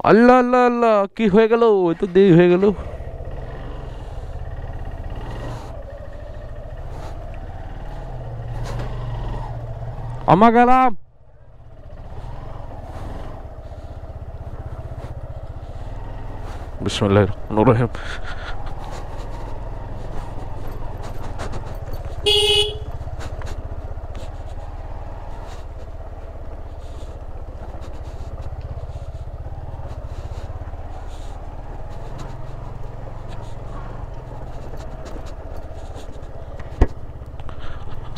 আল্লাহ আল্লাহ আল্লাহ, কি হয়ে গেল? ওই তো দেরি হয়ে গেল। আমা গেলাম। বিসমিল্লাহির রহমানির রহিম।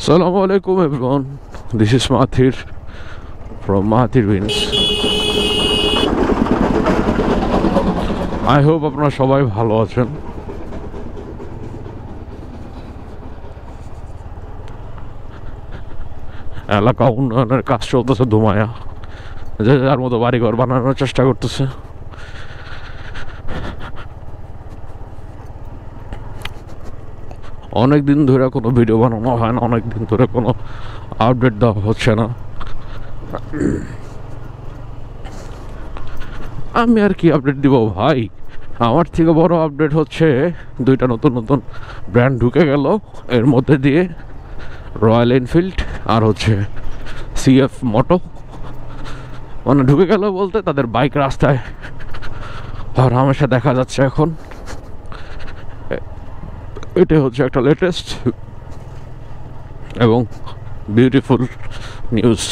Assalamu alaikum everyone. This is Mahathir from Mahathir Wins. I hope আপনারা সবাই ভালো আছেন। এলাকা উন্নয়নের কাজ চলতেছে ধুমায়া, যে যার মতো বাড়িঘর বানানোর চেষ্টা করতেছে। অনেক দিন ধরে কোনো ভিডিও বানানো হয় না, অনেক দিন ধরে কোনো আপডেট দেওয়া হচ্ছে না। আমি আর কি আপডেট দিব ভাই? আমার থেকে বড় আপডেট হচ্ছে দুইটা নতুন নতুন ব্র্যান্ড ঢুকে গেল, এর মধ্যে দিয়ে রয়্যাল এনফিল্ড আর হচ্ছে সিএফ মোটো। মানে ঢুকে গেল বলতে তাদের বাইক রাস্তায় আর হামেশা দেখা যাচ্ছে এখন। এটা হচ্ছে একটা লেটেস্ট এবং বিউটিফুল নিউজ।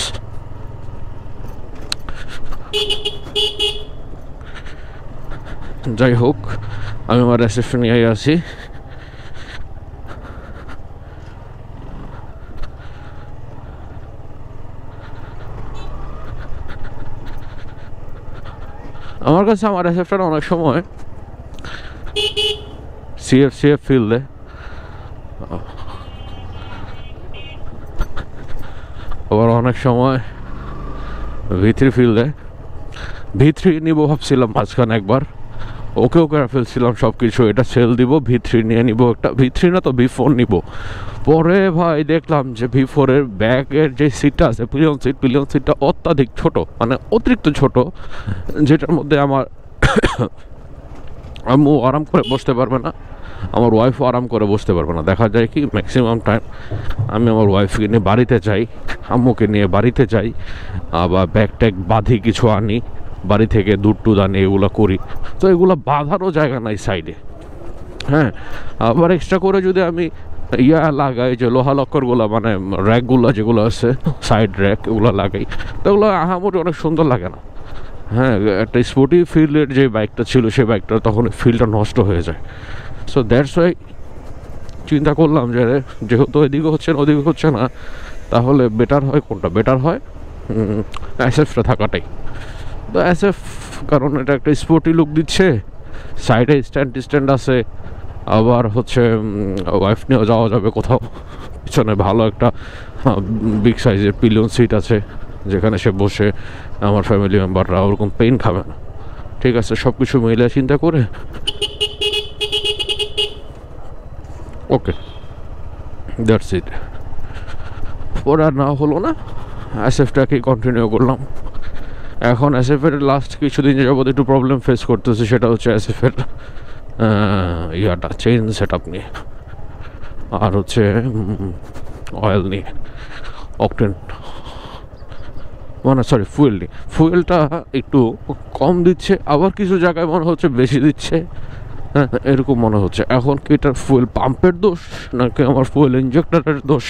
যাই হোক, আমি আমার রিসেপশন নিয়ে আসি। আমার কাছে আমার রিসেপশন অনেক সময় সিএফ ফিল দেয়, আবার অনেক সময় V3 ফিল দেয়। V3 নিব ভাবছিলাম মাঝখানে একবার, ওকেও করে ফেলছিলাম সব কিছু, এটা সেল দিব, V3 নিয়ে নিব একটা। V3 না তো V4 নিব। পরে ভাই দেখলাম যে V4 এর ব্যাগের যে সিটটা আছে, পিলিয়ন সিটটা অত্যাধিক ছোট, মানে অতিরিক্ত ছোট, যেটার মধ্যে আমার আম্মু আরাম করে বসতে পারবে না, আমার ওয়াইফও আরাম করে বসতে পারবে না। দেখা যায় কি ম্যাক্সিমাম টাইম আমি আমার ওয়াইফকে নিয়ে বাড়িতে যাই, আম্মুকে নিয়ে বাড়িতে যাই, আবার ব্যাগ ট্যাগ বাঁধি, কিছু আনি বাড়ি থেকে, দুধ টুধ আনি, এগুলো করি। তো এগুলো বাঁধারও জায়গা নাই সাইডে। হ্যাঁ, আবার এক্সট্রা করে যদি আমি লাগাই, যে লোহা লক্করগুলো, মানে র্যাকগুলো যেগুলো আছে সাইড র্যাক, এগুলো লাগাই, তো এগুলো আহামরি অনেক সুন্দর লাগে না। হ্যাঁ, একটা স্পোর্টি ফিল্ডের যে বাইকটা ছিল সেই বাইকটা তখন ফিল্ডটা নষ্ট হয়ে যায়। সো দ্যাটস ওয়াই চিন্তা করলাম যে যেহেতু এদিকে হচ্ছে না ওদিকে হচ্ছে না, তাহলে বেটার হয় কোনটা? বেটার হয় এসএফটা থাকাটাই। তো এসএফ, কারণ এটা একটা স্পোর্টি লুক দিচ্ছে, সাইডে স্ট্যান্ড আছে, আবার হচ্ছে ওয়াইফ নিয়েও যাওয়া যাবে কোথাও, পিছনে ভালো একটা বিগ সাইজের পিলিয়ন সিট আছে, যেখানে সে বসে আমার ফ্যামিলি মেম্বাররা ওরকম পেইন খাবে না। ঠিক আছে, সব কিছু মিলে চিন্তা করে ওকে, দ্যাটস ইট। পরে আর না হলো না, এসএফটাকে কন্টিনিউ করলাম। এখন এসএফের লাস্ট কিছুদিন যাবত একটু প্রবলেম ফেস করতেছে, সেটা হচ্ছে এসএফের ইয়াটা চেইন সেট আপ নিয়ে, আর হচ্ছে অয়েল নিয়ে, অকটেন, মানে সরি ফুয়েল নিয়ে। ফুয়েলটা একটু কম দিচ্ছে, আবার কিছু জায়গায় মনে হচ্ছে বেশি দিচ্ছে। হ্যাঁ, এরকম মনে হচ্ছে। এখন কি এটা ফুয়েল পাম্পের দোষ নাকি আমার ফুয়েল ইঞ্জেক্টরের দোষ,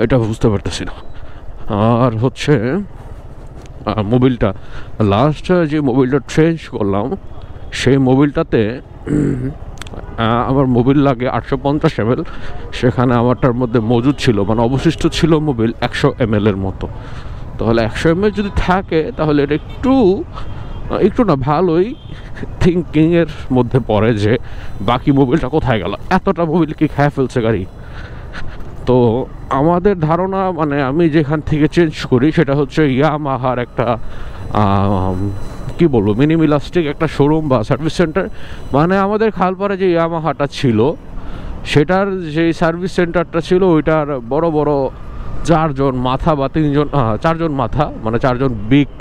এটা বুঝতে পারতেছি না। আর হচ্ছে মোবিলটা, লাস্ট যে মোবিলটা চেঞ্জ করলাম, সেই মোবিলটাতে আমার মোবিল লাগে 850 ml, সেখানে আমারটার মধ্যে মজুদ ছিল, মানে অবশিষ্ট ছিল মোবিল 100 ml এর মতো। তাহলে 100 ml যদি থাকে তাহলে এটা একটু না ভালোই থিঙ্কিংয়ের মধ্যে পড়ে যে বাকি মোবিলটা কোথায় গেল, এতটা মোবিল কি খেয়ে ফেলছে গাড়ি। তো আমাদের ধারণা, মানে আমি যেখান থেকে চেঞ্জ করি সেটা হচ্ছে ইয়ামাহার একটা কি বলবো, মিনিমিলাস্টিক একটা শোরুম বা সার্ভিস সেন্টার। মানে আমাদের খালপাড়ে যে ইয়ামাহাটা ছিল সেটার যে সার্ভিস সেন্টারটা ছিল, ওইটার বড় বড় 4 জন মাথা বা 3 জন 4 জন মাথা, মানে 4 জন বিগ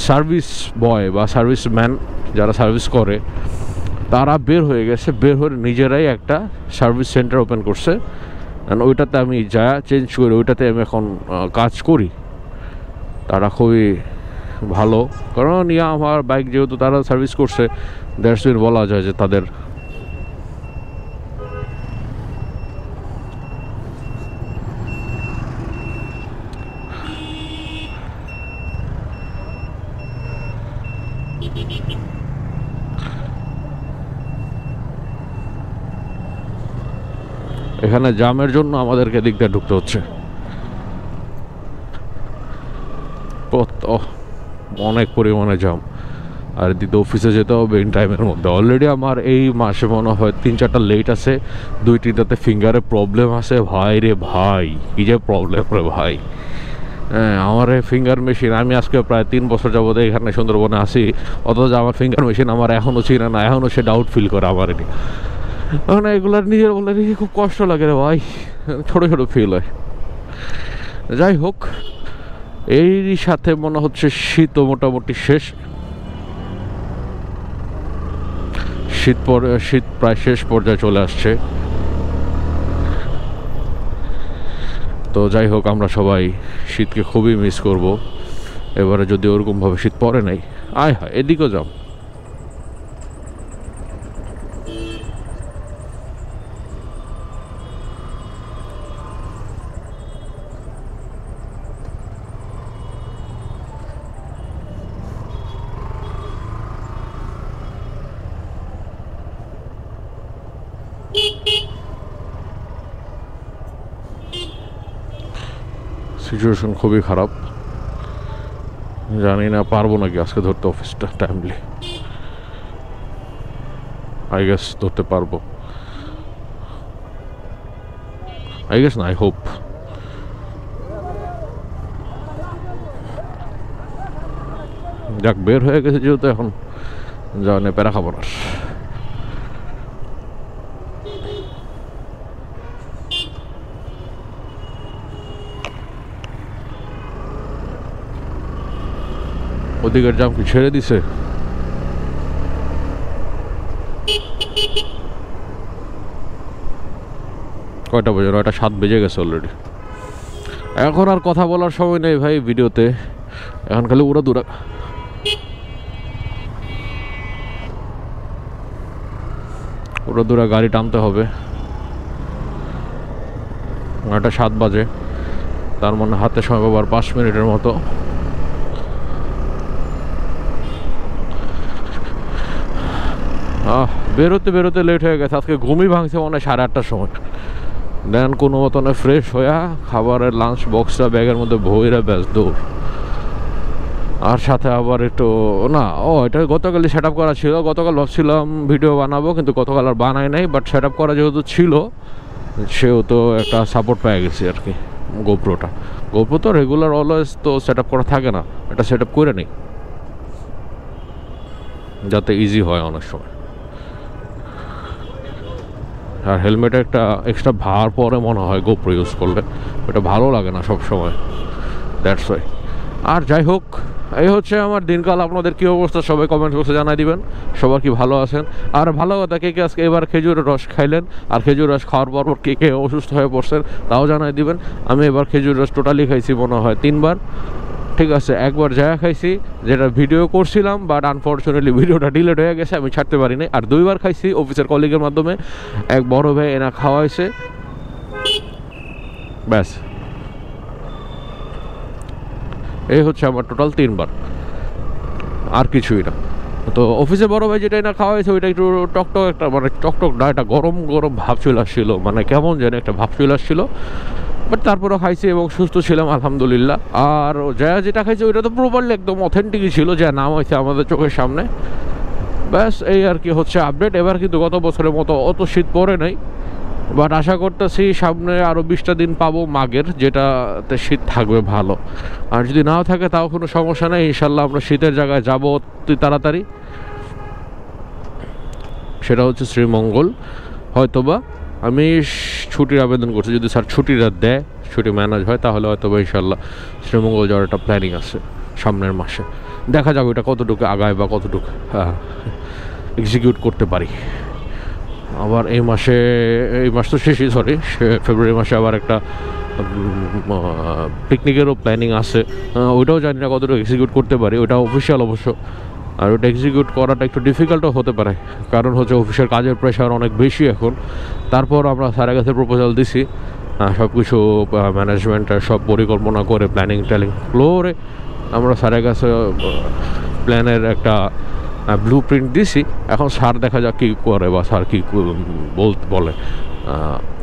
সার্ভিস বয় বা সার্ভিস ম্যান যারা সার্ভিস করে তারা বের হয়ে গেছে, বের হয়ে নিজেরাই একটা সার্ভিস সেন্টার ওপেন করছে। ওইটাতে আমি যা চেঞ্জ করি, ওইটাতে আমি এখন কাজ করি। তারা খুবই ভালো, কারণ আমার বাইক যেহেতু তারা সার্ভিস করছে, দ্যাটস মিন বলা যায় যে তাদের এখানে জামের জন্য আমাদেরকে দিক দিয়ে ঢুকতে হচ্ছে। অনেক পরিমাণে জাম, আর দিতে অফিসে যেতে হবে ইন টাইমের মধ্যে। অলরেডি আমার এই মাসে মনে হয় 3-4টা লেট আছে, 2-3টাতে ফিঙ্গারে প্রবলেম আছে। ভাই রে ভাই, কি যে প্রবলেম রে ভাই। হ্যাঁ, আমার এই ফিঙ্গার মেশিন, আমি আজকে প্রায় 3 বছর যাবত এখানে সুন্দরবনে আসি, অথচ আমার ফিঙ্গার মেশিন আমার এখনও চিনে না, এখনও সে ডাউট ফিল করে আমার এটি। মানে এগুলার নিজের বলে খুব কষ্ট লাগে রে ভাই, ছোটো ছোটো ফিল হয়। যাই হোক, এই সাথে মনে হচ্ছে শীতও মোটামুটি শেষ। শীত প্রায় শেষ পর্যায়ে চলে আসছে। তো যাই হোক, আমরা সবাই শীতকে খুবই মিস করব এবারে, যদি ওরকমভাবে শীত পড়ে নাই। আয় হায়, এদিকেও যাও। সিচুয়েশন খুবই খারাপ, জানি না পারবো নাকি আজকে ধরতে অফিসটা টাইমলি। আই গেস ধরতে পারবো, আই গেস না, আই হোপ। যাক, বের হয়ে গেছে যেহেতু, এখন যাওয়া নিয়ে প্যারা খাবো না। ওদিকের জাম কি ছেড়ে দিছে? কয়টা বাজে? 9:07 বেজে গেছে অলরেডি। এখন আর কথা বলার সময় নেই ভাই ভিডিওতে, এখন খালি উড়াদুরা গাড়ি টানতে হবে। 9:07 বাজে, তার মানে হাতে সময় আবার 5 মিনিটের মতো। বেরোতে বেরোতে লেট হয়ে গেছে। আজকে ঘুমই ভাঙছে মনে হয় 8:30টার সময়। দেন কোনো মতনে ফ্রেশ হইয়া খাবারের লাঞ্চ বক্সটা ব্যাগের মধ্যে ভইরা ব্যাস দৌড়। আর সাথে আবার একটু এটা গতকালই সেট আপ করা ছিল। গতকাল ভাবছিলাম ভিডিও বানাবো, কিন্তু গতকাল আর বানাই নাই। বাট সেট আপ করা যেহেতু ছিল, সেহেতু একটা সাপোর্ট পেয়ে গেছি আর কি। গোপ্রো তো রেগুলার অলওয়েজ তো সেট আপ করা থাকে না, এটা সেট আপ করে নিই যাতে ইজি হয় অনেক সময়। আর হেলমেটে একটা এক্সট্রা ভার পরে মনে হয় গোপ্রো ইউজ করলে, এটা ভালো লাগে না সব সময়, দ্যাটস ওয়াই। আর যাই হোক, এই হচ্ছে আমার দিনকাল। আপনাদের কী অবস্থা সবাই কমেন্ট বক্সে জানাই দিবেন। সবার কি ভালো আছেন? আর ভালো কথা, কে আজকে এবার খেজুরের রস খাইলেন, আর খেজুর রস খাওয়ার পর কে অসুস্থ হয়ে পড়ছেন তাও জানাই দিবেন। আমি এবার খেজুর রস টোটালি খাইছি মনে হয় 3বার। ঠিক আছে, একবার জায়গা খাইছি, যেটা ভিডিও করছিলাম, বাট আনফর্চুনেটলি ভিডিওটা ডিলেট হয়ে গেছে, আমি ছাড়তে পারি নাই। আর 2বার খাইছি অফিসের কলিগের মাধ্যমে, এক বড় ভাই এনা খাওয়াইছে, ব্যাস। এই হচ্ছে আমার টোটাল 3বার, আর কিছুই না। তো অফিসে বড় ভাই যেটা না খাওয়া হয়েছে, ওইটা একটু টকটক একটা, মানে টকটক না, একটা গরম গরম ভাব চলে আসছিল, মানে কেমন যেন একটা ভাব চলে আসছিল। বাট তারপরেও খাইছি এবং সুস্থ ছিলাম আলহামদুলিল্লাহ। আর যেটা খাইছে ওইটা তো প্রপারলি একদম অথেন্টিকই ছিল, যা নাম হয়েছে আমাদের চোখের সামনে। ব্যাস এই আর কি হচ্ছে আপডেট। এবার কিন্তু গত বছরের মতো অত শীত পড়ে নাই, বাট আশা করতেছি সামনে আরও 20টা দিন পাবো মাঘের, যেটাতে শীত থাকবে ভালো। আর যদি নাও থাকে তাও কোনো সমস্যা নেই, ইনশাল্লাহ আমরা শীতের জায়গায় যাবো অতি তাড়াতাড়ি। সেটা হচ্ছে শ্রীমঙ্গল। হয়তোবা আমি ছুটির আবেদন করছি, যদি স্যার ছুটিটা দেয়, ছুটি ম্যানেজ হয়, তাহলে হয়তোবা ইনশাল্লাহ শ্রীমঙ্গল যাওয়ার একটা প্ল্যানিং আছে সামনের মাসে। দেখা যাক ওইটা কতটুকু আগায় বা কতটুকু এক্সিকিউট করতে পারি। আবার এই মাস তো শেষই, সরি, ফেব্রুয়ারি মাসে আবার একটা পিকনিকেরও প্ল্যানিং আছে। ওইটাও জানি না কতটুকু এক্সিকিউট করতে পারি, ওইটা অফিসিয়াল অবশ্য। আর ওটা এক্সিকিউট করাটা একটু ডিফিকাল্টও হতে পারে, কারণ হচ্ছে অফিসের কাজের প্রেশার অনেক বেশি এখন। তারপর আমরা স্যারের কাছে প্রপোজাল দিছি, সব কিছু ম্যানেজমেন্টের সব পরিকল্পনা করে প্ল্যানিং ট্যানিং করে আমরা স্যারের কাছে প্ল্যানের একটা ব্লু প্রিন্ট দিছি। এখন স্যার দেখা যাক কী করে বা স্যার কী বলে,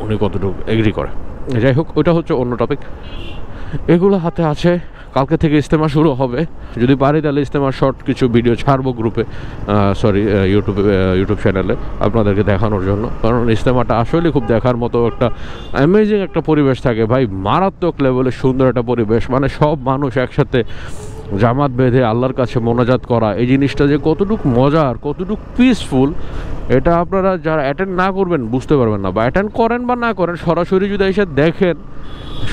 উনি কতটুকু এগ্রি করে। যাই হোক, ওইটা হচ্ছে অন্য টপিক। এগুলো হাতে আছে। কালকে থেকে ইজতেমা শুরু হবে, যদি পারি তাহলে ইজতেমার শর্ট কিছু ভিডিও ছাড়বো গ্রুপে, সরি ইউটিউব চ্যানেলে আপনাদেরকে দেখানোর জন্য। কারণ ইজতেমাটা আসলে খুব দেখার মতো একটা অ্যামেজিং একটা পরিবেশ থাকে ভাই, মারাত্মক লেভেলের সুন্দর একটা পরিবেশ। মানে সব মানুষ একসাথে জামাত বেঁধে আল্লাহর কাছে মোনাজাত করা, এই জিনিসটা যে কতটুকু মজার, কতটুকু পিসফুল, এটা আপনারা যারা অ্যাটেন্ড না করবেন বুঝতে পারবেন না। বা অ্যাটেন্ড করেন বা না করেন, সরাসরি যদি এসে দেখেন,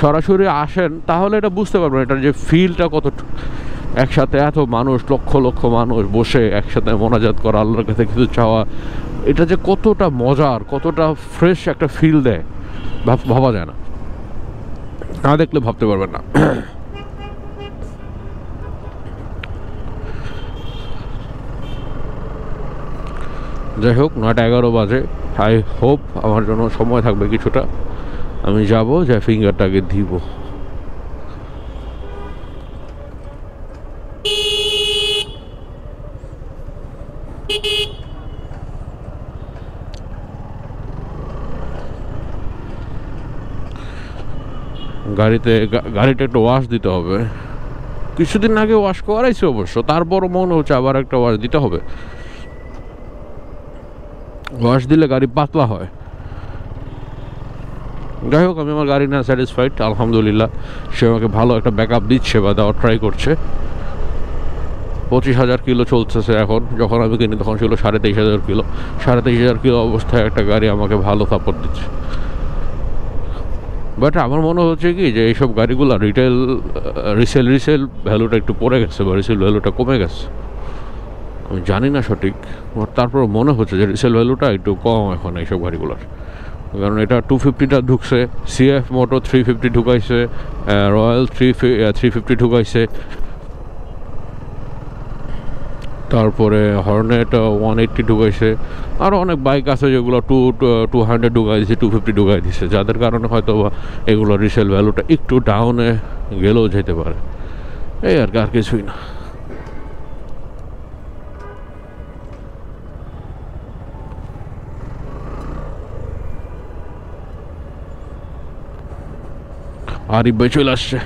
সরাসরি আসেন, তাহলে এটা বুঝতে পারবেন এটার যে ফিলটা কতটুকু। একসাথে এত মানুষ, লক্ষ লক্ষ মানুষ বসে একসাথে মোনাজাত করা, আল্লাহর কাছে কিছু চাওয়া, এটা যে কতটা মজার, কতটা ফ্রেশ একটা ফিল দেয়, ভাবা যায় না, না দেখলে ভাবতে পারবেন না। যাই হোক, 9:11 বাজে। আই হোপ আমার জন্য সময় থাকবে কিছুটা, আমি যাব, যে ফিঙ্গারটাকে দিব। গাড়িটা একটু ওয়াশ দিতে হবে। কিছুদিন আগে ওয়াশ করাইছি অবশ্য, তারপরও মনে হচ্ছে আবার একটা ওয়াশ দিতে হবে। ওয়াশ দিলে গাড়ি পাতলা হয়। যাই হোক, আমি আমার গাড়ি না স্যাটিসফাইড, আলহামদুলিল্লাহ। সে আমাকে ভালো একটা ব্যাকআপ দিচ্ছে বা দেওয়ার ট্রাই করছে। 25,000 কিলো চলতেছে এখন, যখন আমি কিনি তখন ছিল 23,500 কিলো। 23,500 কিলো অবস্থায় একটা গাড়ি আমাকে ভালো সাপোর্ট দিচ্ছে। বাট আমার মনে হচ্ছে কি, যে এইসব গাড়িগুলো রিসেল ভ্যালুটা একটু পড়ে গেছে, বা রিসেল ভ্যালুটা কমে গেছে। আমি জানি না সঠিক, তারপর মনে হচ্ছে যে রিসেল ভ্যালুটা একটু কম এখন এইসব গাড়িগুলোর। কারণ এটা 250টা ঢুকছে, সিএফ মোটো 350 ঢুকাইছে, রয়্যাল 350 ঢুকাইছে, তারপরে হর্নেট 180 ঢুকাইছে। আরও অনেক বাইক আছে যেগুলো 200 ঢুকাই দিছে, 250 ঢুকাই দিছে, যাদের কারণে হয়তো বা এগুলো রিসেল ভ্যালুটা একটু ডাউনে গেলেও যেতে পারে। এই আর কিছুই না। আরিফ ভাই চলে আসছে।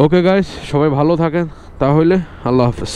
ওকে গাইস, সবাই ভালো থাকেন তাহলে, আল্লাহ হাফেজ।